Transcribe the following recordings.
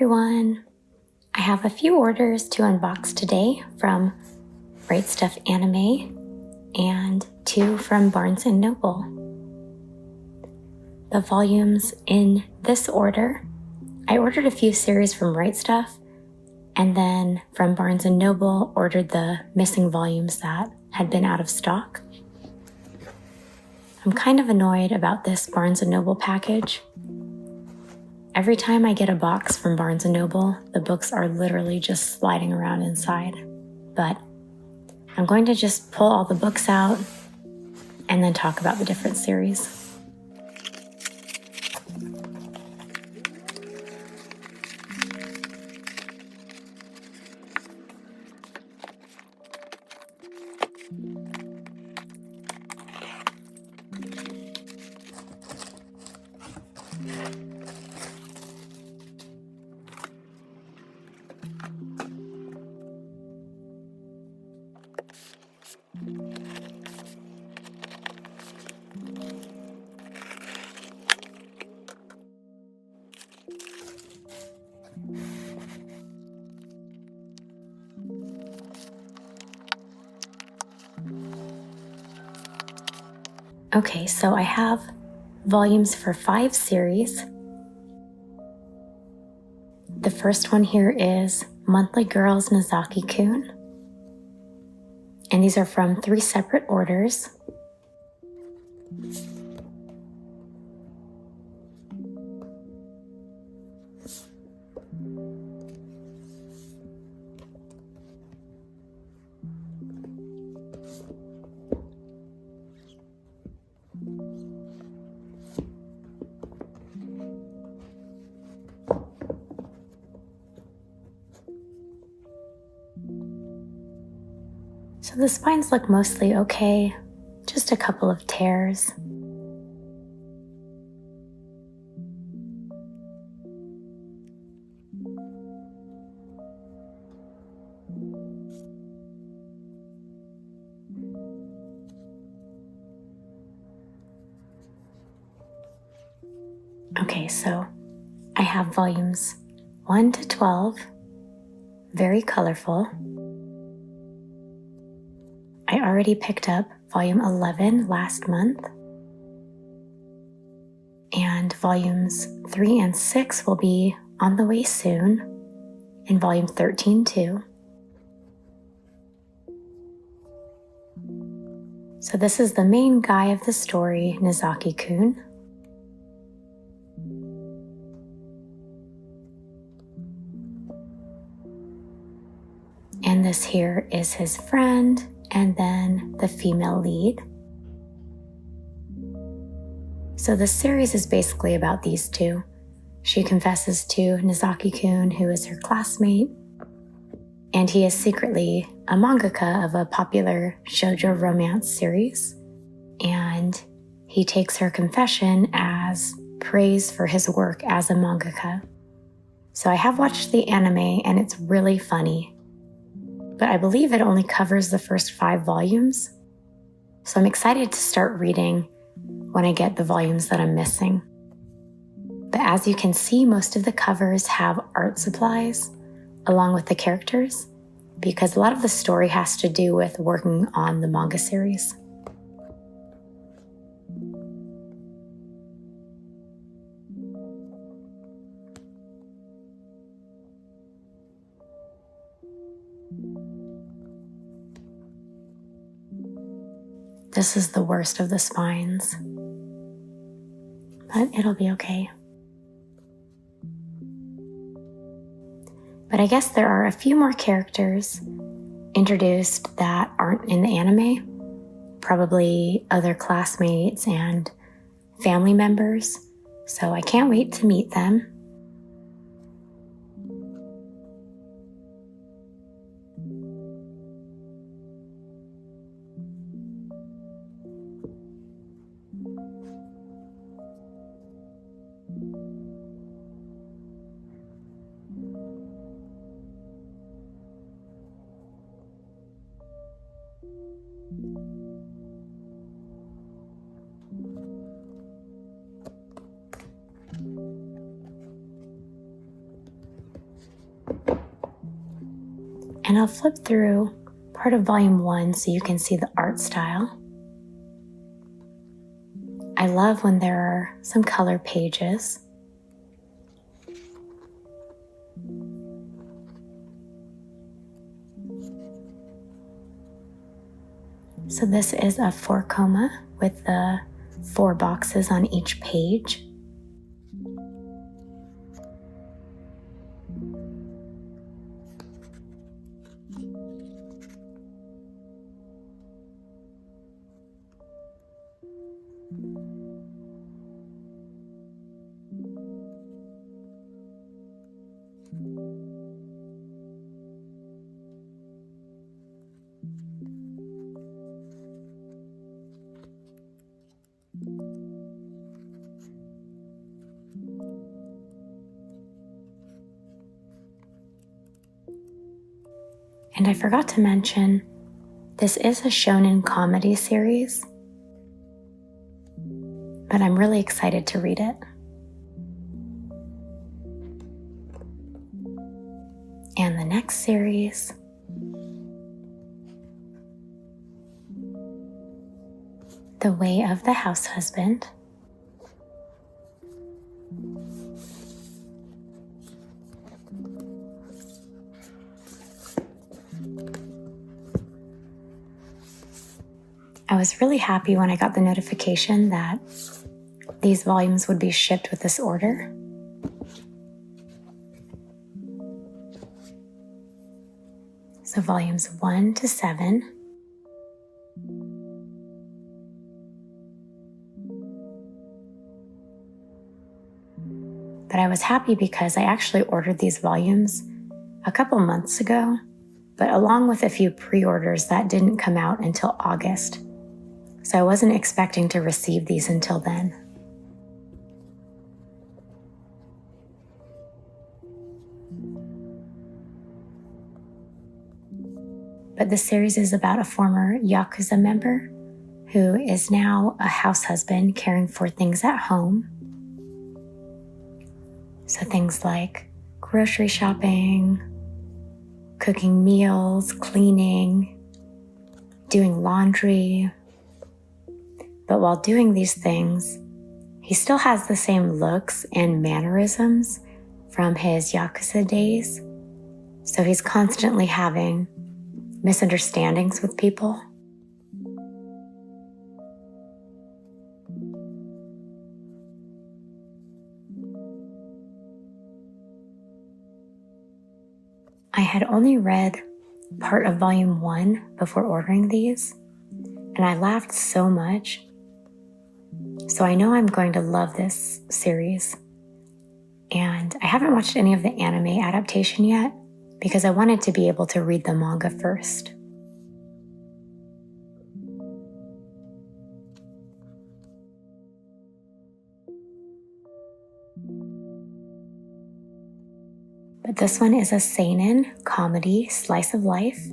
everyone! I have a few orders to unbox today from RightStuf Anime and 2 from Barnes & Noble. The volumes in this order, I ordered a few series from RightStuf and then from Barnes & Noble ordered the missing volumes that had been out of stock. I'm kind of annoyed about this Barnes & Noble package. Every time I get a box from Barnes & Noble, the books are literally just sliding around inside. But I'm going to just pull all the books out and then talk about the different series. Okay, so I have volumes for 5 series. The first one here is Monthly Girls Nozaki-kun. And these are from 3 separate orders. So the spines look mostly okay, just a couple of tears. Okay, so I have volumes 1 to 12, very colorful. I already picked up volume 11 last month, and volumes 3 and 6 will be on the way soon, and volume 13 too. So this is the main guy of the story, Nozaki-kun. And this here is his friend, and then the female lead. So the series is basically about these two. She confesses to Nozaki-kun, who is her classmate, and he is secretly a mangaka of a popular shoujo romance series. And he takes her confession as praise for his work as a mangaka. So I have watched the anime, and it's really funny. But I believe it only covers the first 5 volumes. So I'm excited to start reading when I get the volumes that I'm missing. But as you can see, most of the covers have art supplies along with the characters, because a lot of the story has to do with working on the manga series. This is the worst of the spines, but it'll be okay. But I guess there are a few more characters introduced that aren't in the anime, probably other classmates and family members, so I can't wait to meet them. And I'll flip through part of volume 1 so you can see the art style. I love when there are some color pages. So this is a 4-koma with the 4 boxes on each page. And I forgot to mention, this is a shounen comedy series, but I'm really excited to read it. And the next series The Way of the Househusband. I was really happy when I got the notification that these volumes would be shipped with this order. So volumes 1 to 7. But I was happy because I actually ordered these volumes a couple months ago, but along with a few pre-orders that didn't come out until August. So I wasn't expecting to receive these until then. But the series is about a former Yakuza member who is now a house husband caring for things at home. So things like grocery shopping, cooking meals, cleaning, doing laundry. But while doing these things, he still has the same looks and mannerisms from his Yakuza days. So he's constantly having misunderstandings with people. I had only read part of volume 1 before ordering these, and I laughed so much. So I know I'm going to love this series. And I haven't watched any of the anime adaptation yet because I wanted to be able to read the manga first. But this one is a seinen comedy slice of life.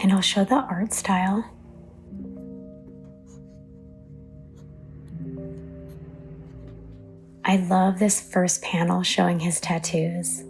And I'll show the art style. I love this first panel showing his tattoos.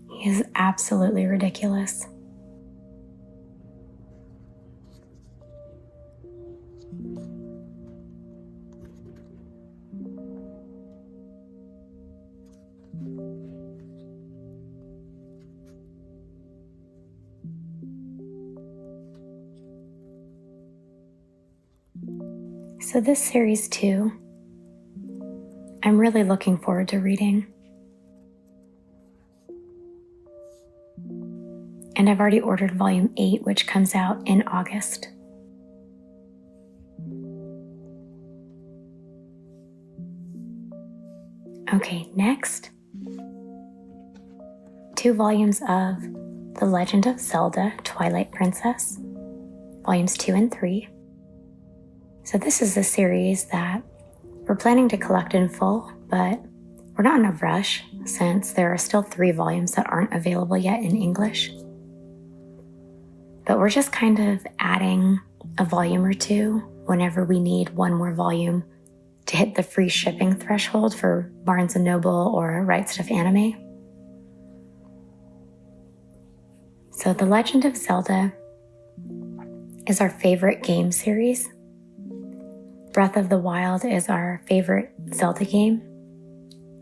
He is absolutely ridiculous. So this series too, I'm really looking forward to reading. and I've already ordered volume 8, which comes out in August. Okay, next, 2 volumes of The Legend of Zelda, Twilight Princess, volumes 2 and 3. So this is a series that we're planning to collect in full, but we're not in a rush since there are still 3 volumes that aren't available yet in English. But we're just kind of adding a volume or 2 whenever we need one more volume to hit the free shipping threshold for Barnes & Noble or RightStuf Anime. So The Legend of Zelda is our favorite game series. Breath of the Wild is our favorite Zelda game,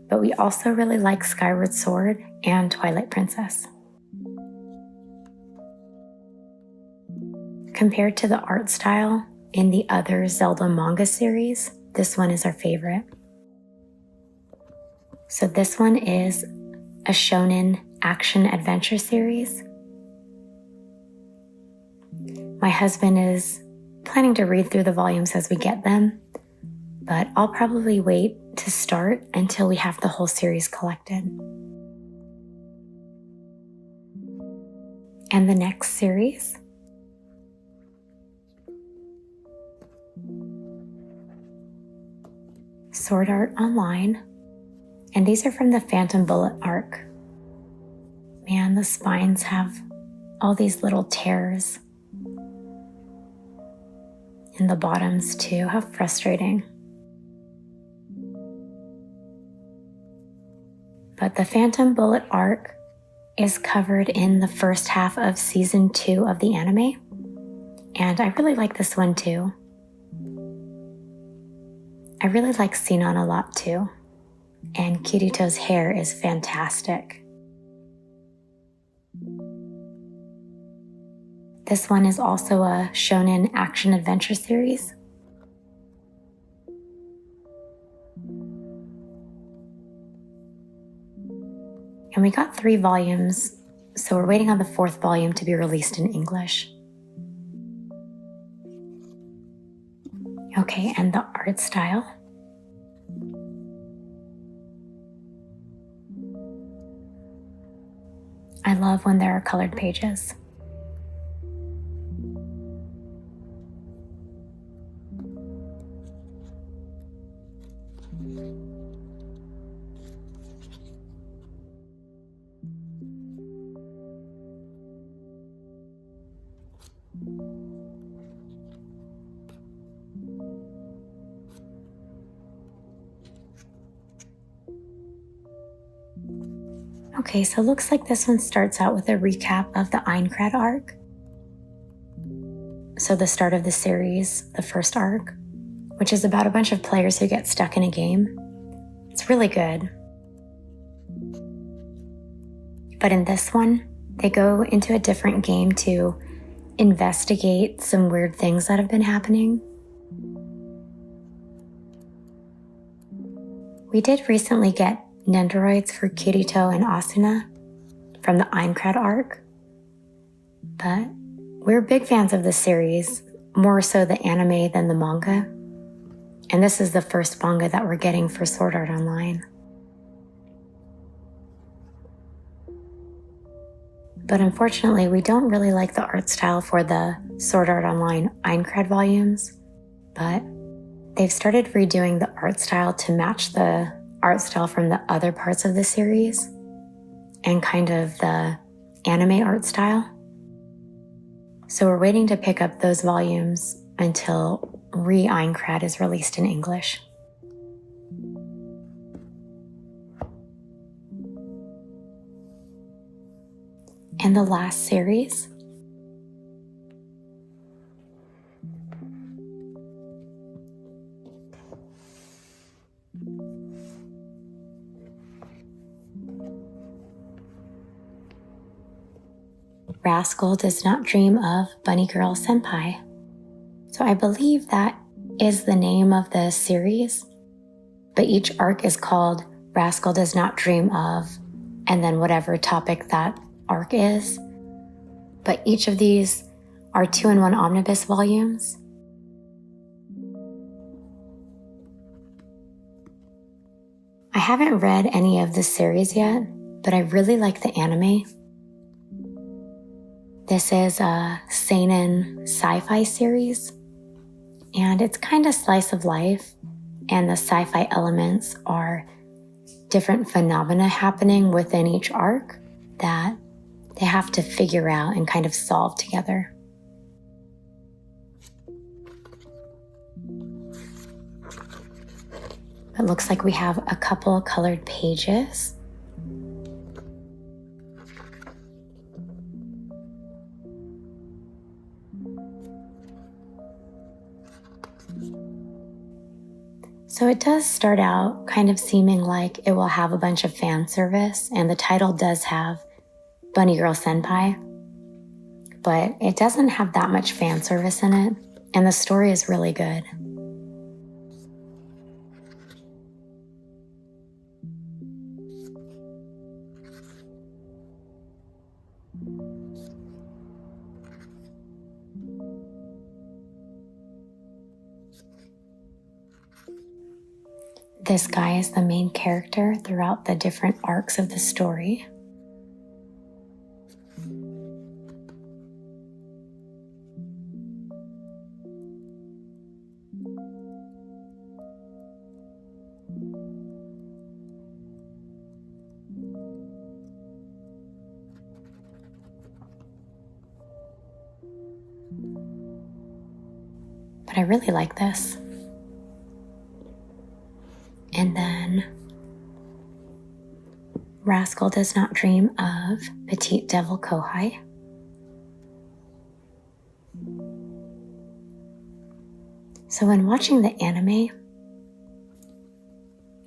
but we also really like Skyward Sword and Twilight Princess. Compared to the art style in the other Zelda manga series, this one is our favorite. So this one is a shounen action adventure series. My husband is planning to read through the volumes as we get them, but I'll probably wait to start until we have the whole series collected. And the next series Sword Art Online, and these are from the Phantom Bullet arc. Man, the spines have all these little tears in the bottoms too. How frustrating. But the Phantom Bullet arc is covered in the first half of season 2 of the anime, and I really like this one too. I really like Seinen a lot too, and Kirito's hair is fantastic. This one is also a shounen action adventure series. And we got 3 volumes, so we're waiting on the 4th volume to be released in English. Okay, and the art style. I love when there are colored pages. Okay, so it looks like this one starts out with a recap of the Aincrad arc. So the start of the series, the first arc, which is about a bunch of players who get stuck in a game. It's really good. But in this one, they go into a different game to investigate some weird things that have been happening. We did recently get Nendoroids for Kirito and Asuna from the Aincrad arc, but we're big fans of the series, more so the anime than the manga, and this is the first manga that we're getting for Sword Art Online. But unfortunately, we don't really like the art style for the Sword Art Online Aincrad volumes, but they've started redoing the art style to match the art style from the other parts of the series and kind of the anime art style. So we're waiting to pick up those volumes until Aincrad is released in English. And the last series Rascal Does Not Dream of Bunny Girl Senpai. So I believe that is the name of the series, but each arc is called Rascal Does Not Dream of, and then whatever topic that arc is. but each of these are 2-in-1 omnibus volumes. I haven't read any of this series yet, but I really like the anime. This is a seinen sci-fi series, and it's kind of slice of life, and the sci-fi elements are different phenomena happening within each arc that they have to figure out and kind of solve together. It looks like we have a couple colored pages. So it does start out kind of seeming like it will have a bunch of fan service, and the title does have Bunny Girl Senpai, but it doesn't have that much fan service in it, and the story is really good. This guy is the main character throughout the different arcs of the story. But I really like this. And then Rascal does not dream of Petite Devil Kouhai. So when watching the anime,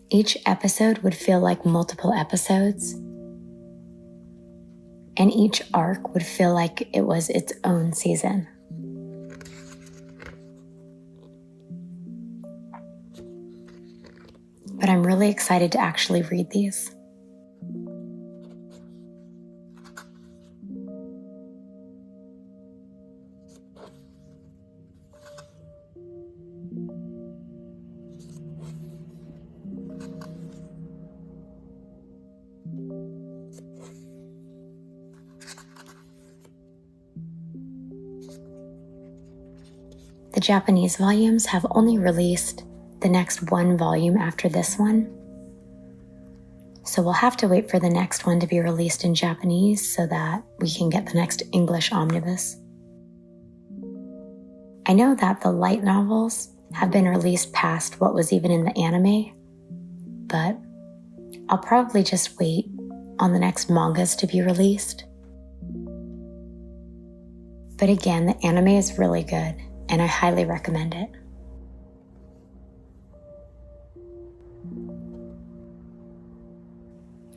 each episode would feel like multiple episodes, and each arc would feel like it was its own season. But I'm really excited to actually read these. The Japanese volumes have only released the next one volume after this one. So we'll have to wait for the next one to be released in Japanese so that we can get the next English omnibus. I know that the light novels have been released past what was even in the anime, but I'll probably just wait on the next mangas to be released. But again, the anime is really good, and I highly recommend it.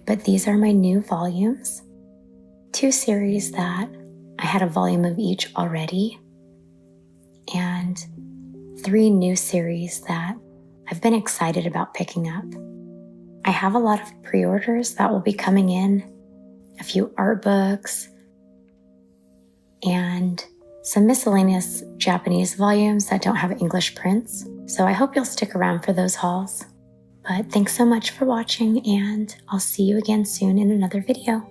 But these are my new volumes, 2 series that I had a volume of each already, and 3 new series that I've been excited about picking up. I have a lot of pre-orders that will be coming in, a few art books, and some miscellaneous Japanese volumes that don't have English prints. So I hope you'll stick around for those hauls. But thanks so much for watching, and I'll see you again soon in another video.